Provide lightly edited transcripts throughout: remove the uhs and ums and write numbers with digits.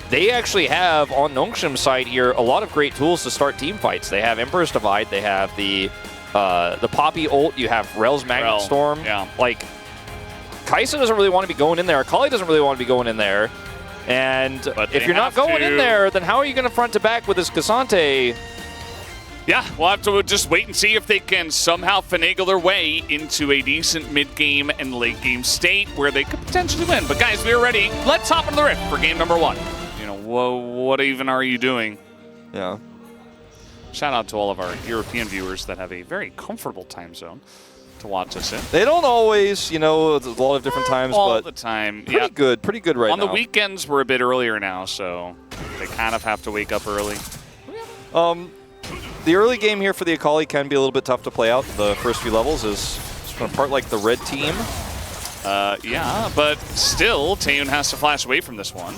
they actually have, on Nongshim's side here, a lot of great tools to start team fights. They have Emperor's Divide, they have the Poppy ult, you have Rel's Magnet Storm. Yeah. Like, Kai'Sa doesn't really want to be going in there. Akali doesn't really want to be going in there. And if you're not going in there, then how are you going to front to back with this Cassante? Yeah, we'll have to just wait and see if they can somehow finagle their way into a decent mid-game and late-game state where they could potentially win. But guys, we're ready. Let's hop into the Rift for game number 1. You know, what even are you doing? Yeah. Shout out to all of our European viewers that have a very comfortable time zone to watch us in. They don't always, you know, a lot of different times, all but the time. Pretty good right now. On the weekends, we're a bit earlier now, so they kind of have to wake up early. The early game here for the Akali can be a little bit tough to play out. The first few levels is kind of part like the red team. Yeah, but still, Taeyun has to flash away from this one.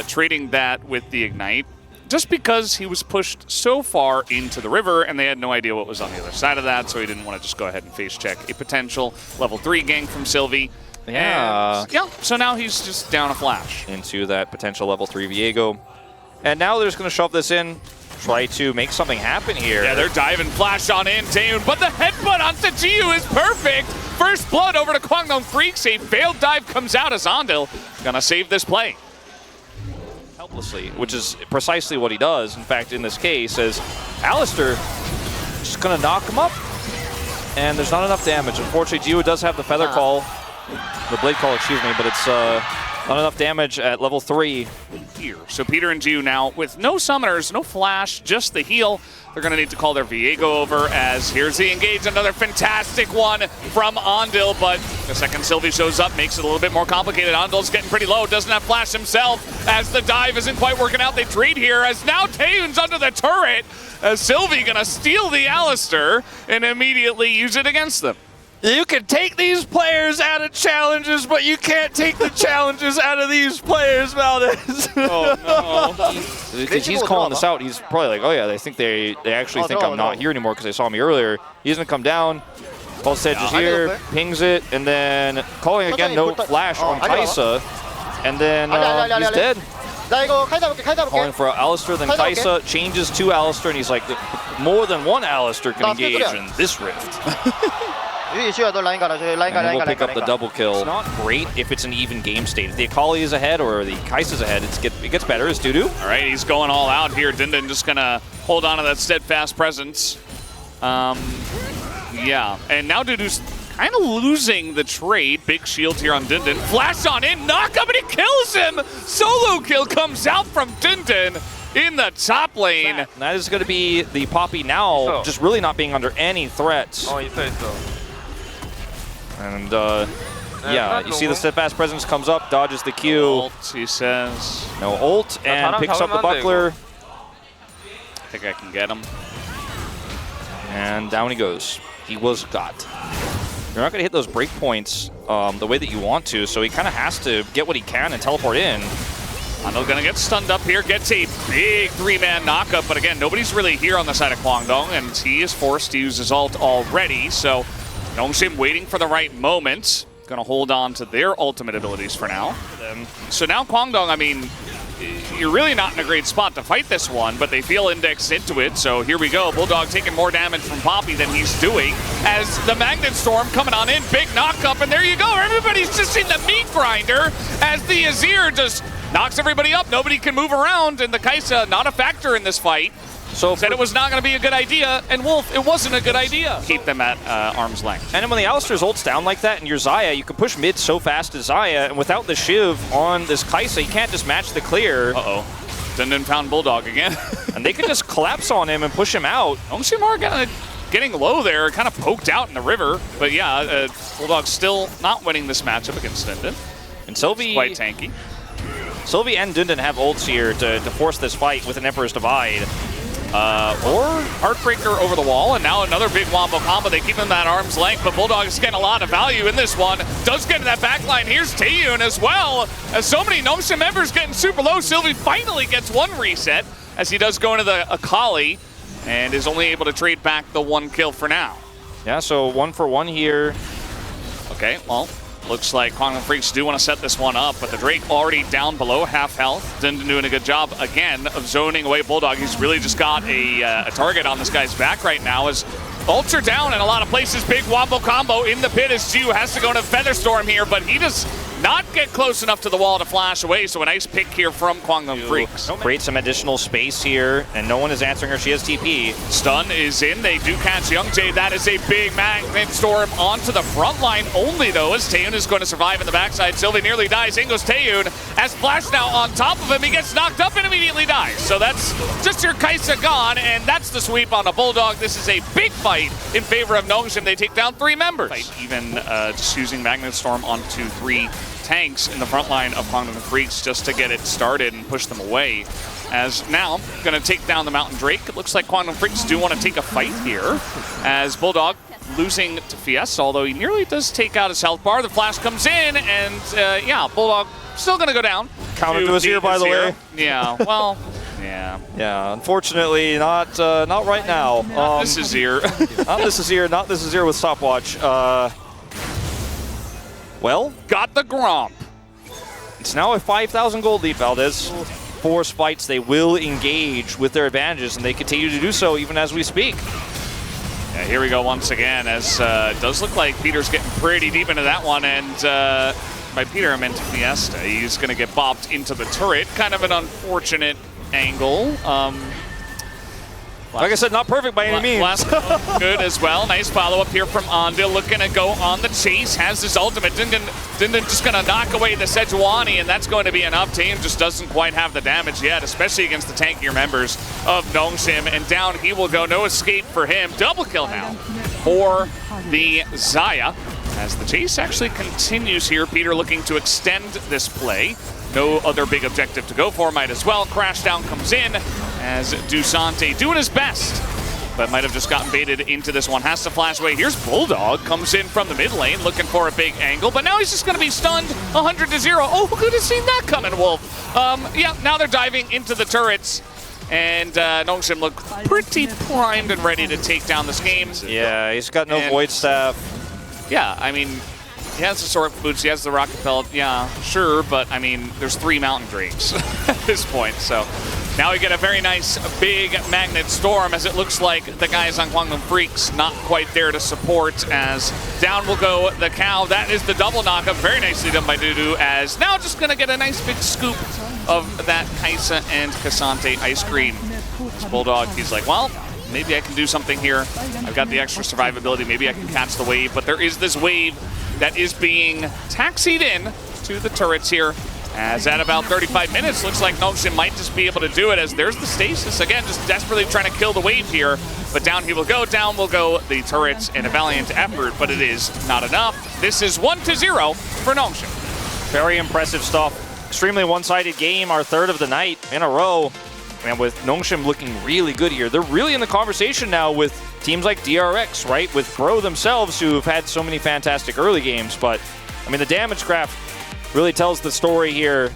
Trading that with the Ignite, just because he was pushed so far into the river and they had no idea what was on the other side of that, so he didn't want to just go ahead and face check a potential level 3 gank from Sylvie. Yeah. And, yeah, so now he's just down a flash. Into that potential level 3 Viego. And now they're just going to shove this in, try to make something happen here. Yeah, they're diving flash on in, Taeyun, but the headbutt on Tajiu is perfect. First blood over to Kwangdong Freaks. A failed dive comes out as Andil gonna save this play. Helplessly, which is precisely what he does. In fact, in this case, as Alistar just gonna knock him up, and there's not enough damage. Unfortunately, Jiwoo does have the Feather Call, the Blade Call, excuse me, but it's not enough damage at level 3. Here. So Peter and Jiwoo now with no summoners, no flash, just the heal. They're going to need to call their Viego over as here's the engage. Another fantastic one from Andil, but the second Sylvie shows up makes it a little bit more complicated. Andil's getting pretty low, doesn't have flash himself as the dive isn't quite working out. They trade here as now Taeyun's under the turret as Sylvie going to steal the Alistar and immediately use it against them. You can take these players out of challenges, but you can't take the challenges out of these players, Valdez. Oh, no. Because he's calling this out. He's probably like, oh, yeah, they actually think I'm not here anymore because they saw me earlier. He's going to come down. Pulse Edge is here, pings it, and then calling again, no flash on Kai'Sa. And then he's dead. Calling for Alistar, then Kai'Sa changes to Alistar, and he's like, more than one Alistar can engage in this rift. And we'll pick up the double kill. It's not great if it's an even game state. If the Akali is ahead or the Kai'Sa's ahead, it gets better as Dudu. All right, he's going all out here. Dindin just going to hold on to that steadfast presence. Yeah, and now Dudu's kind of losing the trade. Big shield here on Dindin. Flash on in, knock up, and he kills him! Solo kill comes out from Dindin in the top lane. And that is going to be the Poppy now, just really not being under any threats. And yeah, you see the steadfast presence comes up, dodges the Q. No ult, he says. No ult, and picks up the buckler. I think I can get him. And down he goes. He was got. You're not going to hit those breakpoints the way that you want to, so he kind of has to get what he can and teleport in. Andil gonna get stunned up here, gets a big 3-man knockup, but again, nobody's really here on the side of Kwangdong, and he is forced to use his ult already, so Nongshim waiting for the right moment. Gonna hold on to their ultimate abilities for now. So now Kwangdong, I mean, you're really not in a great spot to fight this one, but they feel indexed into it, so here we go. Bulldog taking more damage from Poppy than he's doing as the Magnet Storm coming on in, big knockup, and there you go. Everybody's just in the meat grinder as the Azir just knocks everybody up. Nobody can move around, and the Kai'Sa not a factor in this fight. So said it was not going to be a good idea, and Wolf, it wasn't a good idea. Keep them at arm's length. And when the Alistar's ult's down like that and you're Xayah, you can push mid so fast as Xayah, and without the Shiv on this Kai'Sa, you can't just match the clear. Uh-oh. Dindin found Bulldog again. And they can just collapse on him and push him out. Nongshim getting low there, kind of poked out in the river. But yeah, Bulldog still not winning this matchup against Dindin. And Sylvie, quite tanky. Sylvie and Dindin have ults here to force this fight with an Emperor's Divide. Or Heartbreaker over the wall, and now another big wombo combo. They keep him that arm's length, but Bulldog is getting a lot of value in this one. Does get in that back line. Here's Taeyun as well, as so many Nongshim members getting super low. Sylvie finally gets one reset, as he does go into the Akali, and is only able to trade back the one kill for now. Yeah, so 1 for 1 here. Okay, well, Looks like Kwangdong Freaks do want to set this one up, but the Drake already down below half health. Didn't doing a good job, again, of zoning away Bulldog. He's really just got a target on this guy's back right now as ults are down in a lot of places. Big wombo combo in the pit as Ju has to go into Featherstorm here, but he does not get close enough to the wall to flash away, so a nice pick here from Kwangdong Freaks. Create some additional space here, and no one is answering her. She has TP. Stun is in. They do catch Young Jade. That is a big magnet storm onto the front line only, though, as Taeyun is going to survive in the backside. Sylvie nearly dies. In goes Taeyun. As Flash now on top of him, he gets knocked up and immediately dies. So that's just your Kaisa gone, and that's the sweep on a Bulldog. This is a big fight in favor of Nongshim. They take down 3 members. Even just using magnet storm onto 3 tanks in the front line of Kwangdong Freaks just to get it started and push them away. As now, going to take down the Mountain Drake. It looks like Kwangdong Freaks do want to take a fight here, as Bulldog losing to Fiesta, although he nearly does take out his health bar. The flash comes in, and yeah, Bulldog still going to go down. Counter to Azir, by the way. Yeah, well, yeah. Yeah, unfortunately, not right now. This is Azir. Not this Azir, not this Azir with stopwatch. Well, got the Gromp. It's now a 5,000 gold lead, Valdez. 4 fights, they will engage with their advantages, and they continue to do so even as we speak. Yeah, here we go once again, as it does look like Peter's getting pretty deep into that one, and by Peter I meant Fiesta. He's going to get bopped into the turret. Kind of an unfortunate angle. Like I said, not perfect by any means. Last good as well. Nice follow-up here from Andil, looking to go on the chase. Has his ultimate. Dindin just going to knock away the Sejuani, and that's going to be enough. Team just doesn't quite have the damage yet, especially against the tankier members of Nongshim. And down he will go. No escape for him. Double kill now for the Xayah, as the chase actually continues here. Peter looking to extend this play. No other big objective to go for, might as well. Crashdown comes in as Dusante doing his best, but might have just gotten baited into this one. Has to flash away. Here's Bulldog, comes in from the mid lane, looking for a big angle, but now he's just going to be stunned 100-0. Oh, who could have seen that coming, Wolf? Yeah, now they're diving into the turrets, and Nongshim look pretty primed and ready to take down this game. Yeah, he's got no Void Staff. Yeah, I mean, he has the sword boots, he has the rocket pelt, yeah, sure, but I mean, there's 3 Mountain Drakes at this point, so now we get a very nice big magnet storm, as it looks like the guys on Kwangdong Freaks not quite there to support, as down will go the cow. That is the double knockup, very nicely done by Dudu, as now just gonna get a nice big scoop of that Kaisa and Cassante ice cream. This Bulldog, he's like, well, maybe I can do something here. I've got the extra survivability, maybe I can catch the wave, but there is this wave that is being taxied in to the turrets here. As at about 35 minutes, looks like Nongshim might just be able to do it, as there's the stasis. Again, just desperately trying to kill the wave here. But down he will go the turrets in a valiant effort, but it is not enough. This is 1-0 for Nongshim. Very impressive stuff. Extremely one-sided game, our 3rd of the night in a row. And with Nongshim looking really good here, they're really in the conversation now with teams like DRX, right? With Bro themselves, who have had so many fantastic early games. But, I mean, the damage graph really tells the story here.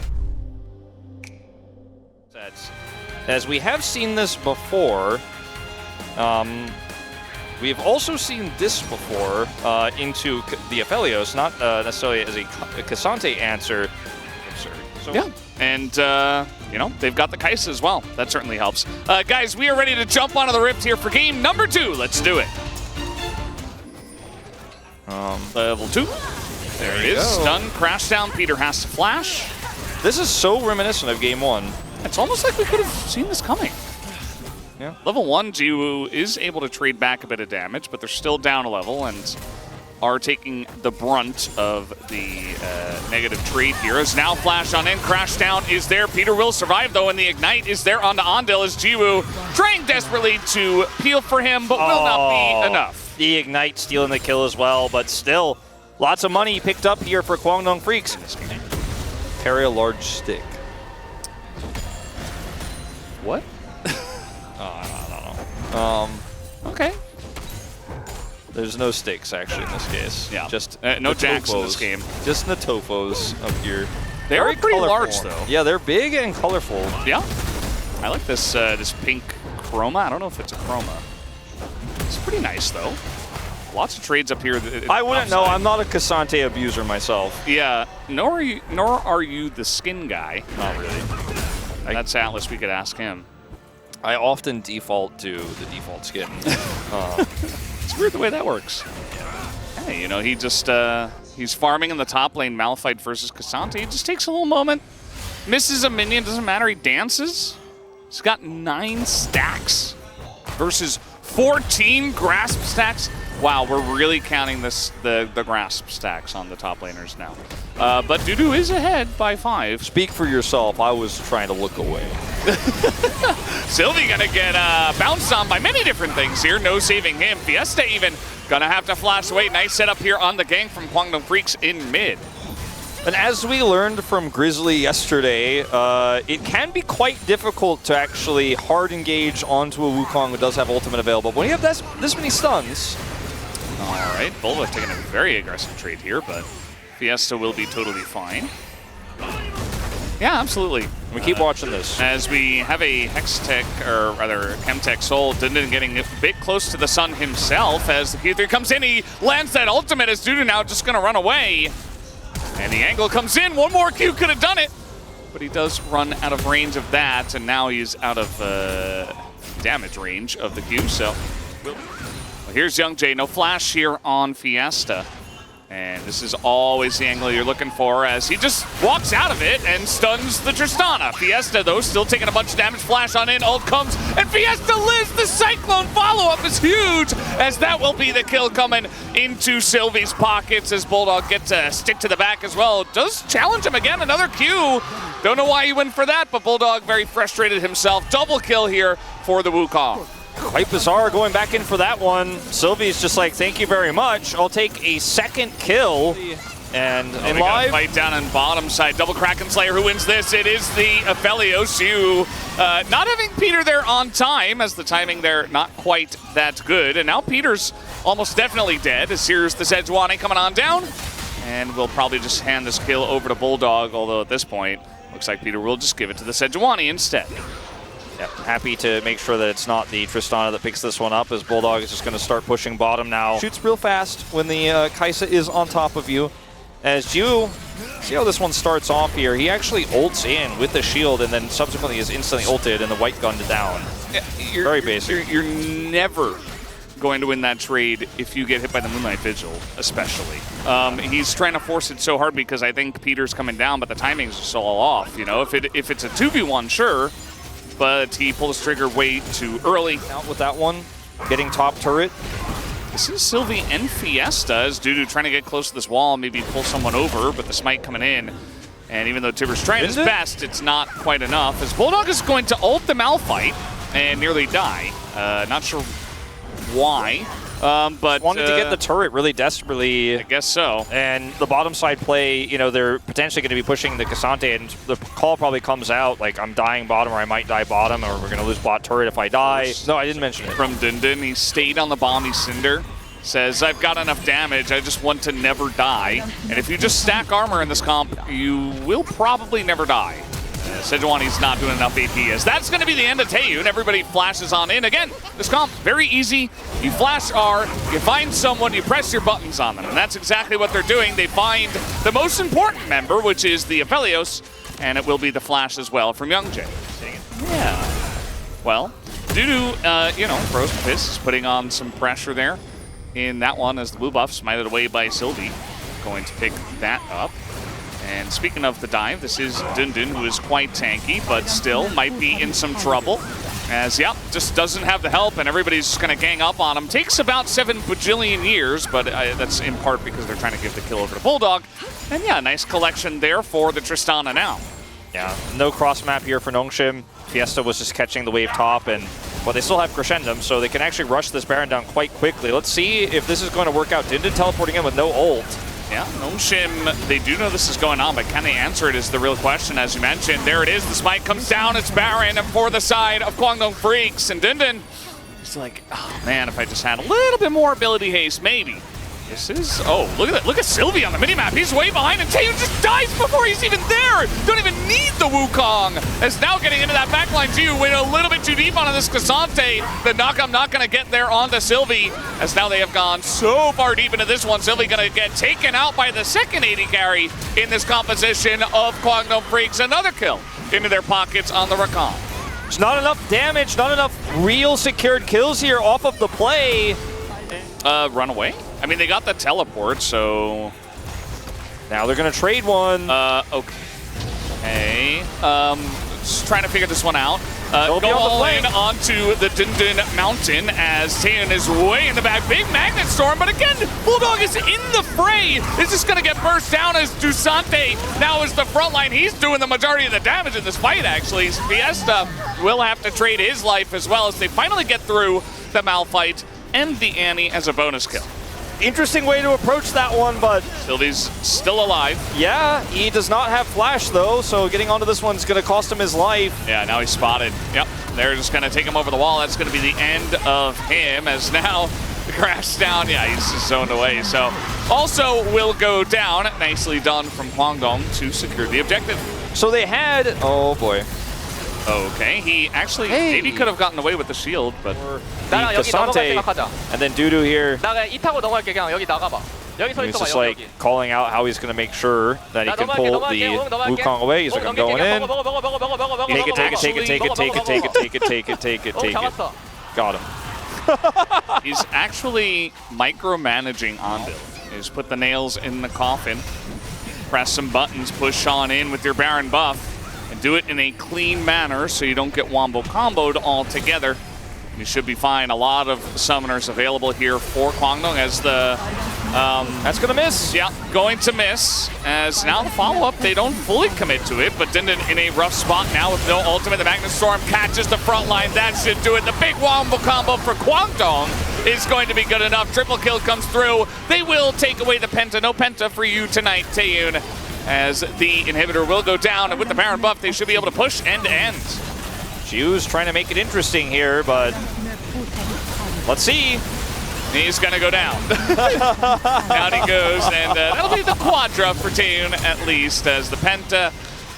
As we have seen this before, we've also seen this before into the Aphelios, not necessarily as a Cassante answer. So, yeah, and you know, they've got the Kaisa as well. That certainly helps. Guys, we are ready to jump onto the Rift here for game number 2. Let's do it. Level 2. There it is. Stun, crash down. Peter has to flash. This is so reminiscent of game 1. It's almost like we could have seen this coming. Yeah. Level 1, Jiwoo is able to trade back a bit of damage, but they're still down a level and are taking the brunt of the negative trade here. As now flash on in, crash down is there. Peter will survive though, and the ignite is there on the Andil as Jiwoo trying desperately to peel for him, but will not be enough. The ignite stealing the kill as well, but still lots of money picked up here for Kwangdong Freaks. Carry a large stick. What? I don't know. Okay. There's no stakes actually in this case. Yeah. Just no jacks in this game. Just Natofos up here. They are pretty colorful. large though. Yeah, they're big and colorful. Yeah. I like this this pink chroma. I don't know if it's a chroma. It's pretty nice though. Lots of trades up here. I wouldn't know. I'm not a Cassante abuser myself. Yeah, nor are you the skin guy. Not really. That's Atlas. We could ask him. I often default to the default skin. It's weird the way that works. Hey, you know, he just he's farming in the top lane, Malphite versus Cassante. He just takes a little moment, misses a minion, doesn't matter, he dances. He's got 9 stacks versus 14 grasp stacks. Wow, we're really counting the grasp stacks on the top laners now. But Dudu is ahead by 5. Speak for yourself. I was trying to look away. Sylvie gonna get bounced on by many different things here. No saving him. Fiesta even gonna have to flash away. Nice setup here on the gank from Kwangdong Freaks in mid. And as we learned from Grizzly yesterday, it can be quite difficult to actually hard engage onto a Wukong who does have ultimate available. But when you have this many stuns. All right, Bulldog taking a very aggressive trade here, but Fiesta will be totally fine. Yeah, absolutely. We keep watching this. As we have a Hextech, or rather Chemtech Soul, Dundun getting a bit close to the sun himself as the Q3 comes in. He lands that ultimate as Dudu now just going to run away. And the angle comes in. One more Q could have done it. But he does run out of range of that, and now he's out of damage range of the Q. So well, here's Young Jay. No flash here on Fiesta. And this is always the angle you're looking for as he just walks out of it and stuns the Tristana. Fiesta, though, still taking a bunch of damage. Flash on in, ult comes, and Fiesta lives. The Cyclone follow-up is huge as that will be the kill coming into Sylvie's pockets as Bulldog gets a stick to the back as well. Does challenge him again, another Q. Don't know why he went for that, but Bulldog very frustrated himself. Double kill here for the Wukong. Quite bizarre going back in for that one. Sylvie's just like, thank you very much. I'll take a second kill. And in live fight down on bottom side. Double Kraken Slayer who wins this. It is the Aphelios who not having Peter there on time as the timing there not quite that good. And now Peter's almost definitely dead as here's the Sejuani coming on down. And we'll probably just hand this kill over to Bulldog, although at this point, looks like Peter will just give it to the Sejuani instead. Yep. Happy to make sure that it's not the Tristana that picks this one up as Bulldog is just going to start pushing bottom now. Shoots real fast when the Kai'Sa is on top of you. As you see how this one starts off here, he actually ults in with the shield and then subsequently is instantly ulted and the white gunned down. Yeah, very basic. You're never going to win that trade if you get hit by the Moonlight Vigil, especially. He's trying to force it so hard because I think Peter's coming down, but the timings are so all off. You know, if it's a 2v1, sure. But he pulled his trigger way too early. Out with that one, getting top turret. This is Sylvie and Fiesta as Dudu trying to get close to this wall, maybe pull someone over, but the smite coming in. And even though Tiber's trying his best, it's not quite enough. As Bulldog is going to ult the Malphite and nearly die. Not sure why, but wanted to get the turret really desperately. I guess so. And the bottom side play, you know, they're potentially going to be pushing the Cassante, and the call probably comes out like I'm dying bottom, or I might die bottom, or we're going to lose bot turret if I die. No, I didn't mention it. From Dundun, he stayed on the bomb. He's Cinder. Says, I've got enough damage, I just want to never die. And if you just stack armor in this comp, you will probably never die. Sejuani's not doing enough AP as that's going to be the end of Taeyu, and everybody flashes on in. Again, this comp, very easy. You flash R, you find someone, you press your buttons on them, and that's exactly what they're doing. They find the most important member, which is the Aphelios, and it will be the flash as well from Young Jay. Yeah. Well, Dudu, you know, Frozen Fist is putting on some pressure there in that one as the blue buff smited away by Sylvie. Going to pick that up. And speaking of the dive, this is Dundun, who is quite tanky, but still might be in some trouble. As, yeah, just doesn't have the help, and everybody's just going to gang up on him. Takes about 7 bajillion years, but that's in part because they're trying to give the kill over to Bulldog. And yeah, nice collection there for the Tristana now. Yeah, no cross map here for Nongshim. Fiesta was just catching the wave top, and well, they still have Crescendum, so they can actually rush this Baron down quite quickly. Let's see if this is going to work out. Dundun teleporting in with no ult. Yeah, Nongshim, they do know this is going on, but can they answer it is the real question, as you mentioned. There it is, the smite comes down, it's Baron for the side of Kwangdong Freaks, and Dundun is like, oh man, if I just had a little bit more ability haste, maybe. This is, oh, look at that. Look at Sylvie on the minimap. He's way behind, and Taeyun just dies before he's even there. Don't even need the Wukong. As now getting into that backline too, went a little bit too deep onto this Cassante. The knock-up not going to get there onto Sylvie, as now they have gone so far deep into this one. Sylvie going to get taken out by the second AD carry in this composition of Kwangdong Freaks. Another kill into their pockets on the Rakan. There's not enough damage, not enough real secured kills here off of the play. Run away? I mean, they got the teleport, so... Now they're going to trade one. Okay. Just trying to figure this one out. Go all in onto the Dindin Mountain as Taeyun is way in the back. Big Magnet Storm, but again, Bulldog is in the fray. Is this going to get burst down as Dusante now is the front line. He's doing the majority of the damage in this fight, actually. Fiesta will have to trade his life as well as they finally get through the Malphite and the Annie as a bonus kill. Interesting way to approach that one, but... Sylvie's still alive. Yeah, he does not have flash, though, so getting onto this one's going to cost him his life. Yeah, now he's spotted. Yep, they're just going to take him over the wall. That's going to be the end of him, as now the crash down. Yeah, he's just zoned away. So also will go down. Nicely done from Kwangdong to secure the objective. So they had... Oh, boy. Okay, he actually maybe could have gotten away with the shield, but... Cassante, and then Dudu here. He's just like calling out how he's going to make sure that he can pull the Wukong away. He's like, I'm going in. Take it. Got him. He's actually micromanaging Andil. He's put the nails in the coffin, press some buttons, push on in with your Baron buff, and do it in a clean manner so you don't get wombo comboed altogether. You should be fine. A lot of summoners available here for Kwangdong as the... That's going to miss. Yeah, going to miss. As now the follow-up, they don't fully commit to it, but Dindin in a rough spot now with no ultimate. The Magnet Storm catches the front line. That should do it. The big wombo combo for Kwangdong is going to be good enough. Triple kill comes through. They will take away the Penta. No Penta for you tonight, Taeyun, as the inhibitor will go down. And with the Baron buff, they should be able to push end-to-end. Jiu's trying to make it interesting here, but let's see. He's going to go down. Down he goes, and that'll be the Quadra for Taeyun at least, as the Penta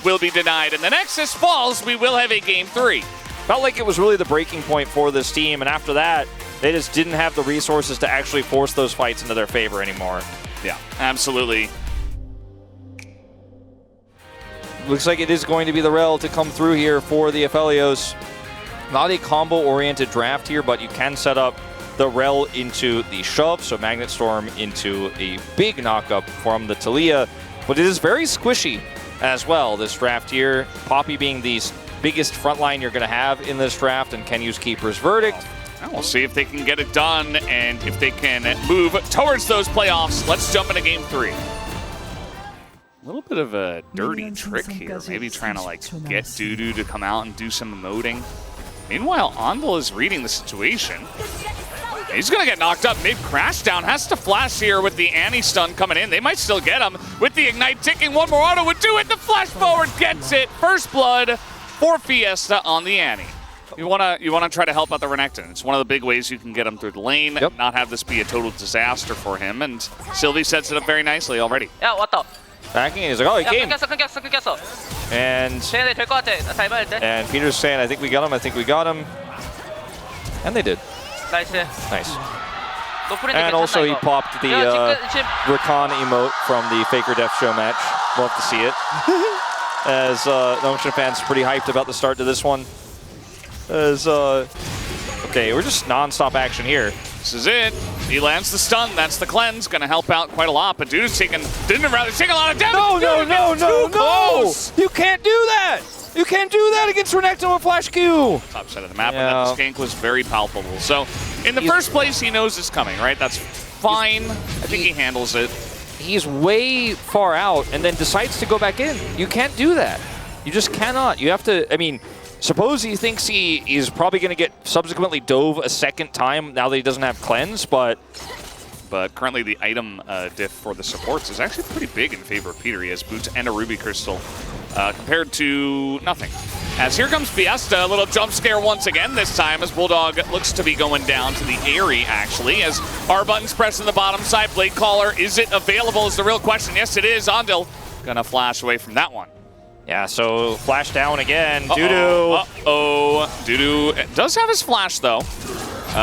will be denied. And the Nexus falls, we will have a Game 3. Felt like it was really the breaking point for this team, and after that, they just didn't have the resources to actually force those fights into their favor anymore. Yeah, absolutely. Looks like it is going to be the Rel to come through here for the Aphelios. Not a combo-oriented draft here, but you can set up the Rel into the shove, so Magnet Storm into a big knockup from the Taliyah. But it is very squishy as well, this draft here. Poppy being the biggest frontline you're going to have in this draft, and can use Keeper's Verdict. We'll see if they can get it done, and if they can move towards those playoffs. Let's jump into Game 3. A little bit of a dirty trick here, maybe trying to like get Dudu to come out and do some emoting. Meanwhile, Andil is reading the situation. He's going to get knocked up mid-crash down. Has to flash here with the Annie stun coming in. They might still get him with the Ignite ticking. One more auto would do it. The flash forward gets it. First blood for Fiesta on the Annie. You wanna try to help out the Renekton. It's one of the big ways you can get him through the lane, not have this be a total disaster for him. And Sylvie sets it up very nicely already. Yeah, what the? Backing, he's like, oh, he came. 끊겼어. And Peter's saying, I think we got him. And they did. Nice. And also he popped the Rakan emote from the Faker Death Show match. We'll have to see it. As Nongshin fans pretty hyped about the start to this one. As, okay, we're just non-stop action here. This is it. He lands the stun. That's the cleanse. Going to help out quite a lot. But Dude's taking a lot of damage. No. You can't do that. You can't do that against Renekton with Flash Q. Top side of the map, and that gank was very palpable. So, in the first place, he knows it's coming, right? That's fine. I think he handles it. He's way far out and then decides to go back in. You can't do that. You just cannot. You have to, I mean, suppose he thinks he is probably going to get subsequently dove a second time now that he doesn't have cleanse, but currently the item diff for the supports is actually pretty big in favor of Peter. He has boots and a ruby crystal compared to nothing. As here comes Fiesta, a little jump scare once again this time as Bulldog looks to be going down to the Airy, actually, as R button's pressed on the bottom side. Blade Caller, is it available is the real question. Yes, it is. Andil gonna flash away from that one. Yeah, so flash down again. Dudu. Dudu does have his flash, though.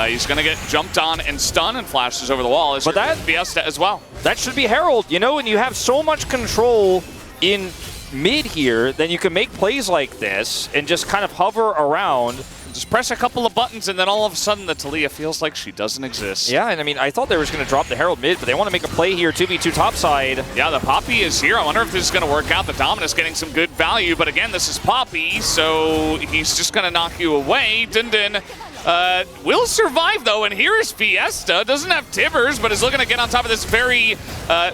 He's going to get jumped on and stunned and flashes over the wall. But that Fiesta as well. That should be Herald. You know, when you have so much control in mid here, then you can make plays like this and just kind of hover around. Just press a couple of buttons, and then all of a sudden the Talia feels like she doesn't exist. Yeah, and I mean, I thought they were going to drop the Herald mid, but they want to make a play here, 2v2 topside. Yeah, the Poppy is here. I wonder if this is going to work out. The Dominus getting some good value, but again, this is Poppy, so he's just going to knock you away. Dindin will survive, though, and here is Fiesta. Doesn't have Tibbers, but is looking to get on top of this very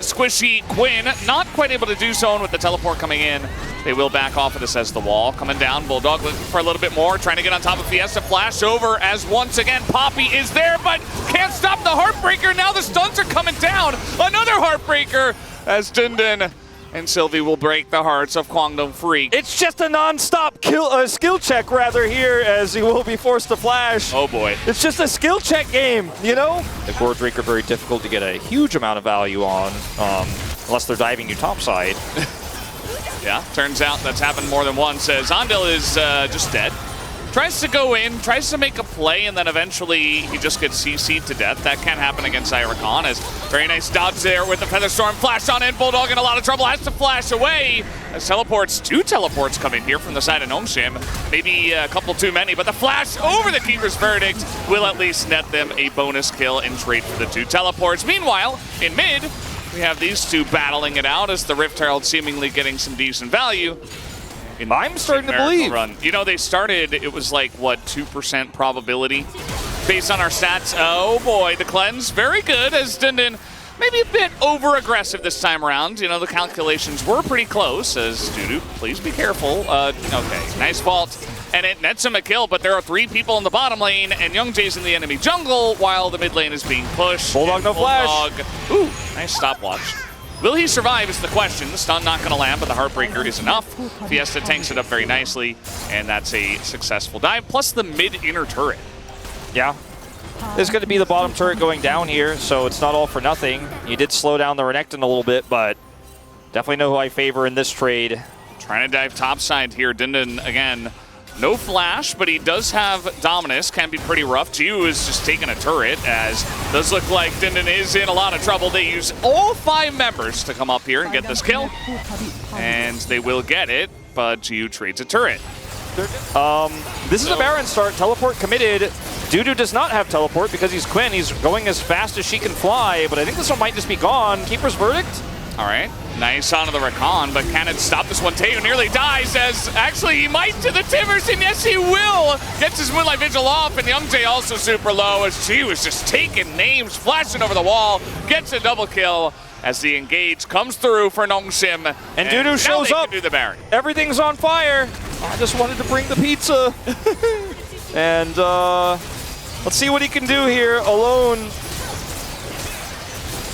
squishy Quinn. Not quite able to do so, and with the teleport coming in, they will back off of this as the wall. Coming down, Bulldog looking for a little bit more, trying to get on top of Fiesta. Flash over as once again Poppy is there, but can't stop the Heartbreaker. Now the stuns are coming down. Another Heartbreaker as Dindin and Sylvie will break the hearts of Kwangdong Freak. It's just a non-stop skill check rather here as he will be forced to flash. Oh boy. It's just a skill check game, you know? The core Drake are very difficult to get a huge amount of value on unless they're diving you topside. Yeah, turns out that's happened more than once as Andil is just dead. Tries to go in, tries to make a play, and then eventually he just gets CC'd to death. That can't happen against Irakan as very nice dodge there with the Feather Storm. Flash on in, Bulldog in a lot of trouble, has to flash away. As two teleports come in here from the side of Nongshim. Maybe a couple too many, but the flash over the Keeper's Verdict will at least net them a bonus kill in trade for the 2 teleports. Meanwhile, in mid, we have these 2 battling it out as the Rift Herald seemingly getting some decent value. I'm starting to believe. Run. You know, they started, it was like, what, 2% probability based on our stats. Oh boy, the cleanse, very good as Dindin maybe a bit over-aggressive this time around. You know, the calculations were pretty close as Dudu, please be careful. Okay, nice vault. And it nets him a kill, but there are 3 people in the bottom lane, and Youngjae's in the enemy jungle while the mid lane is being pushed. Bulldog, no flash. Ooh, nice stopwatch. Will he survive is the question. The stun not going to land, but the Heartbreaker is enough. Fiesta tanks it up very nicely, and that's a successful dive, plus the mid-inner turret. Yeah. There's going to be the bottom turret going down here, so it's not all for nothing. You did slow down the Renekton a little bit, but definitely know who I favor in this trade. Trying to dive topside here. Dindin, again, no flash, but he does have Dominus. Can be pretty rough. Jiu is just taking a turret, as does look like Dindin is in a lot of trouble. They use all 5 members to come up here and get this kill, and they will get it, but Jiu trades a turret. This is a Baron start. Teleport committed. Dudu does not have teleport because he's Quinn. He's going as fast as she can fly, but I think this one might just be gone. Keeper's Verdict. All right, nice onto the Rakan, but can it stop this one? Teo nearly dies as actually he might to the Timbers, and yes he will! Gets his Moonlight Vigil off, and Youngjae also super low as she was just taking names, flashing over the wall, gets a double kill as the engage comes through for Nongshim. And Dudu shows up. Do the Baron. Everything's on fire. I just wanted to bring the pizza. And let's see what he can do here alone.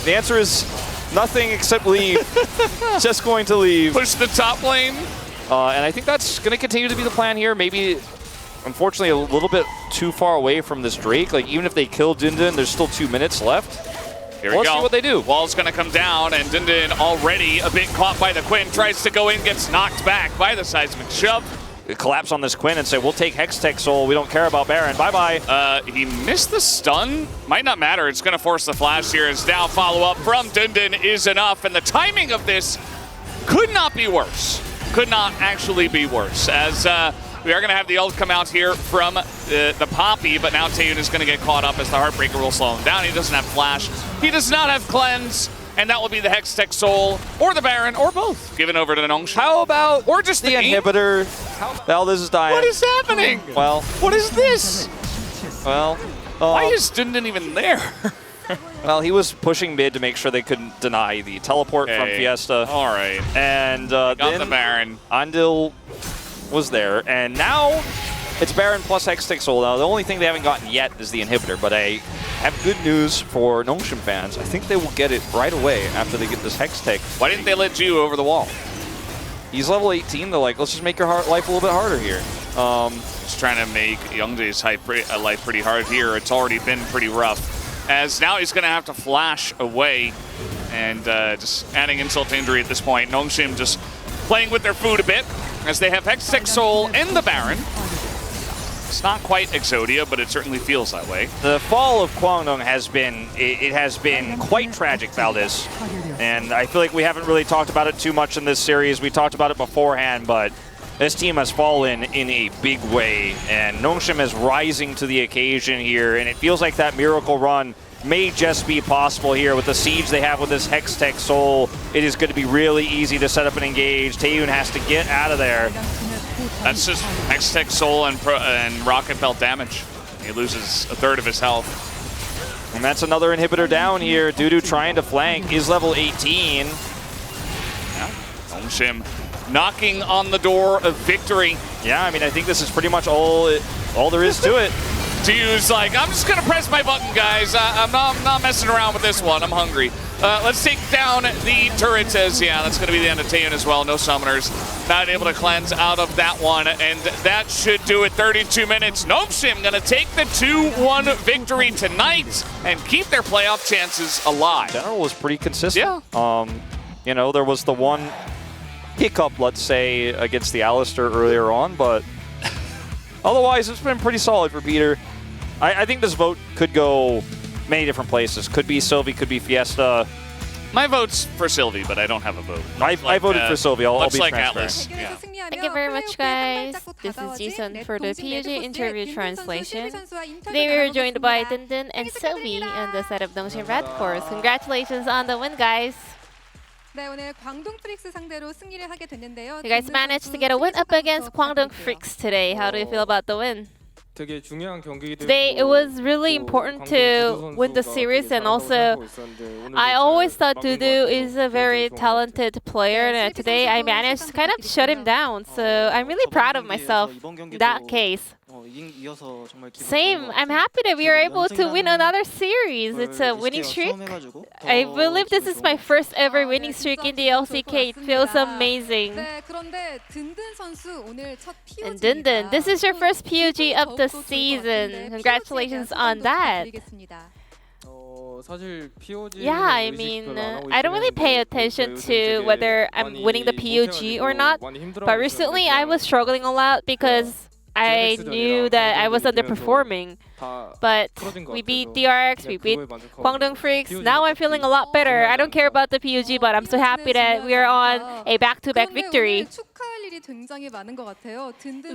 The answer is nothing except leave. Just going to leave. Push the top lane. And I think that's going to continue to be the plan here. Maybe, unfortunately, a little bit too far away from this Drake. Like, even if they kill Dindin, there's still 2 minutes left. Here we go. Let's see what they do. Wall's going to come down, and Dindin already a bit caught by the Quinn. Tries to go in, gets knocked back by the seismic shove. Collapse on this Quinn and say, we'll take Hextech Soul. We don't care about Baron. Bye-bye. He missed the stun. Might not matter. It's going to force the flash here as now follow-up from Dindin is enough. And the timing of this could not be worse. Could not actually be worse. As we are going to have the ult come out here from the Poppy, but now Taeyun is going to get caught up as the Heartbreaker will slow him down. He doesn't have flash. He does not have cleanse. And that will be the Hextech Soul, or the Baron, or both, given over to the Nongshim. How about or just the inhibitor? Well, this is dying. What is happening? Well, what is this? Well, why is Dindin even there? Well, he was pushing mid to make sure they couldn't deny the teleport from Fiesta. All right. And got then the Baron. Andil was there, and now it's Baron plus Hextech Soul. Now, the only thing they haven't gotten yet is the inhibitor, but I have good news for Nongshim fans. I think they will get it right away after they get this Hextech. Why didn't they let Jiu over the wall? He's level 18. They're like, let's just make your life a little bit harder here. Just trying to make Youngjae's life pretty hard here. It's already been pretty rough. As now he's going to have to flash away and just adding insult to injury at this point. Nongshim just playing with their food a bit as they have Hextech Soul in the Baron. It's not quite Exodia, but it certainly feels that way. The fall of Kwangdong has been, it has been quite tragic, Valdez. And I feel like we haven't really talked about it too much in this series. We talked about it beforehand, but this team has fallen in a big way. And Nongshim is rising to the occasion here, and it feels like that miracle run may just be possible here with the siege they have with this Hextech Soul. It is going to be really easy to set up and engage. Taeyun has to get out of there. That's just Hextech Soul and Rocket Belt damage. He loses a third of his health. And that's another inhibitor down here. Dudu trying to flank is level 18. Yeah, Nongshim knocking on the door of victory. Yeah, I mean, I think this is pretty much all there is to it. Dude's like, I'm just gonna press my button, guys. I'm not messing around with this one. I'm hungry. Let's take down the turrets as, yeah, that's gonna be the end of Taeyun as well. No summoners. Not able to cleanse out of that one, and that should do it. 32 minutes. Nongshim gonna take the 2-1 victory tonight and keep their playoff chances alive. General was pretty consistent. Yeah. You know, there was the one hiccup, let's say, against the Alistair earlier on, but otherwise it's been pretty solid for Peter. I think this vote could go many different places. Could be Sylvie, could be Fiesta. My vote's for Sylvie, but I don't have a vote. I voted for Sylvie. I'll be like transparent. Atlas. Yeah. Thank you very much, guys. This is Jason for the POG Interview translation. Today we were joined by Dindin and Sylvie on the side of Nongshim Red Force. Congratulations on the win, guys. You guys managed to get a win up against Kwangdong Freaks today. How do you feel about the win? Today it was really important to win the series, and also I always thought Dudu is a very talented player, and today I managed to kind of shut him down, so I'm really proud of myself in that case. Same, I'm happy that we were able to win another series. It's a winning streak. I believe this is my first ever winning streak in the LCK. It feels amazing. And Dindin, this is your first POG of the season. Congratulations on that. Yeah, I mean, I don't really pay attention to whether I'm winning the POG or not, but recently I was struggling a lot because I knew that I was underperforming, but we beat DRX, we beat Kwangdong Freaks. Now I'm feeling a lot better. I don't care about the POG, but I'm so happy that we are on a back-to-back victory.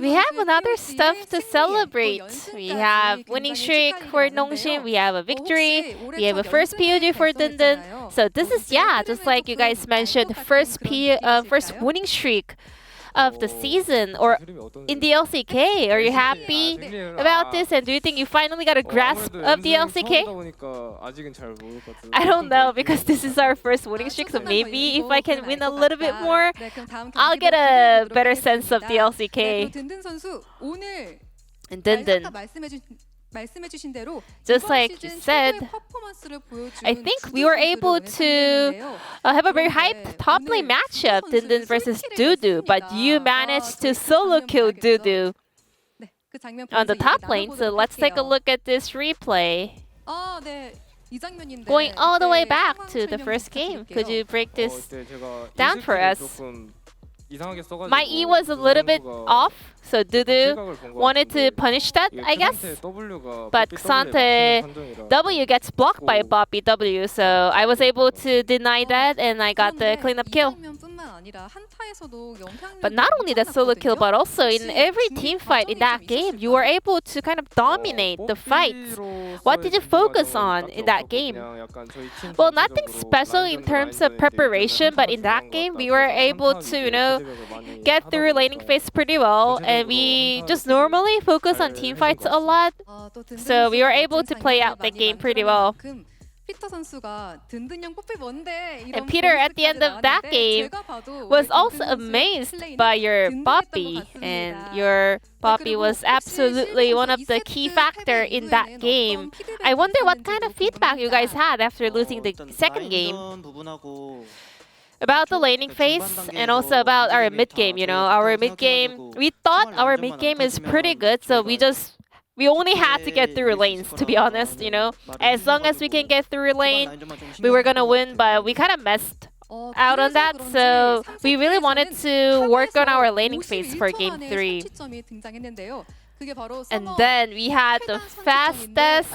We have another stuff to celebrate. We have winning streak for Nongshim, we have a victory, we have a first POG for Dindin. So this is, yeah, just like you guys mentioned, first winning streak of the season or in the LCK. Are you happy about this, and do you think you finally got a grasp of the LCK? I don't know, because this is our first winning streak, so maybe if I can win a little bit more, I'll get a better sense of the LCK. And Dindin, just like you said, I think we were able to have a very hype top lane matchup, Dindin versus Dudu, but you managed to solo kill Dudu on the top lane. So let's take a look at this replay. Going all the way back to the first game, could you break this down for us? My E was a little bit off, so Dudu wanted to punish that, I guess. But Xante W gets blocked by Bobby W, so I was able to deny that, and I got the cleanup kill. But not only the solo kill, but also in every team fight in that game, you were able to kind of dominate the fights. What did you focus on in that game? Well, nothing special in terms of preparation, but in that game, we were able to, you know, get through laning phase pretty well, and we just normally focus on team fights a lot, so we were able to play out the game pretty well. And Peter, at the end of that game, was also amazed by your Poppy, and your Poppy was absolutely one of the key factors in that game. I wonder what kind of feedback you guys had after losing the second game. about the laning phase and also about our mid game. You know, our mid game. We thought our mid game is pretty good, so we only had to get through lanes, to be honest. You know, as long as we can get through a lane, we were gonna win. But we kind of messed out on that, so we really wanted to work on our laning phase for game 3. And then we had the fastest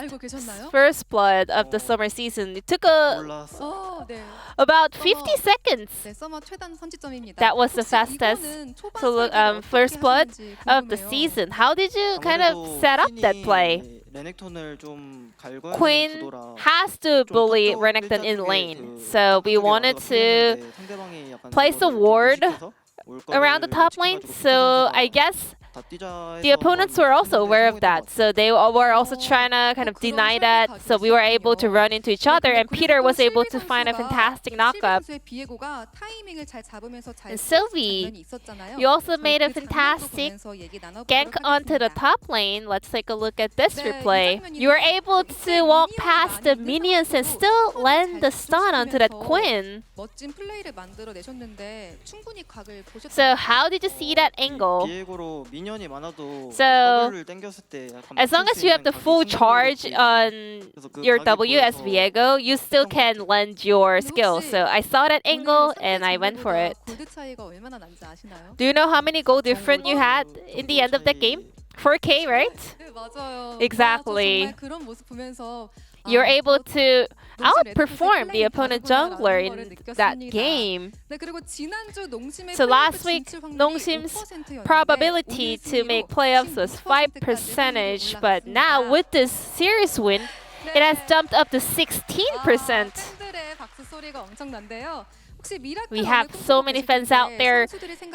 first blood of the summer season. It took about 50 seconds. That was the fastest first blood of the season. How did you kind of set up that play? Quinn has to bully Renekton in lane, so we wanted to place a ward around the top lane, so I guess the opponents were also aware of that, so they were also trying to kind of deny that, so we were able to run into each other, and Peter was able to find a fantastic knockup. And Sylvie, you also made a fantastic gank onto the top lane. Let's take a look at this replay. You were able to walk past the minions and still land the stun onto that Quinn. So how did you see that angle? So, as long as you have the full charge on your W as Viego, you still can lend your skill. So I saw that angle and I went for it. Do you know how many gold difference you had in the end of that game? 4K, right? Exactly. You're able to outperform the opponent jungler in that game. So last week, Nongsim's probability to make playoffs was 5%, but now with this series win, it has jumped up to 16%. We have so many fans out there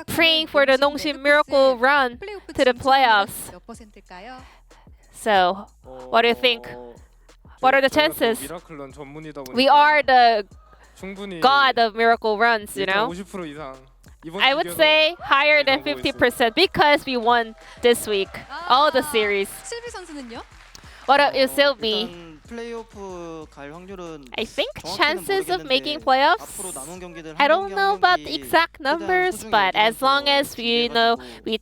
praying for the Nongsim miracle run to the playoffs. So, what do you think? What are the chances? We are the god of miracle runs, you know? I would say higher than 50% because we won this week, all the series. What about you, Sylvie? I think chances of making playoffs, I don't know about the exact numbers, but as long as we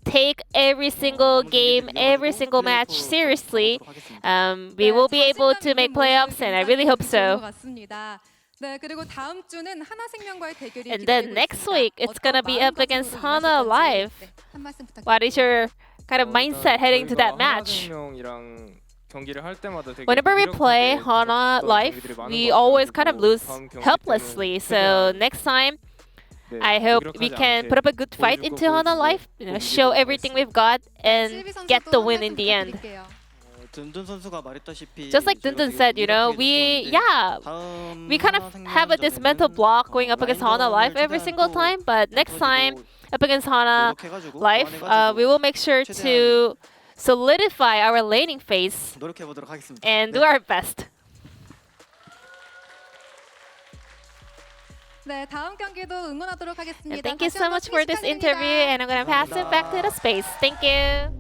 take every single game, every single match seriously, we will be able to make playoffs, and I really hope so. And then next week, it's gonna be up against Hana Live. What is your kind of mindset heading to that match? Whenever we play Hana Live, we always kind of lose helplessly. So next time, I hope we can put up a good fight into Hana Live, show everything we've got, and get the win in the end. Just like Dundun said, we kind of have this mental block going up against Hana Live every single time. But next time, up against Hana Live, we will make sure to solidify our laning phase and do our best. And thank you so much for this interview, and I'm going to pass it back to the space. Thank you.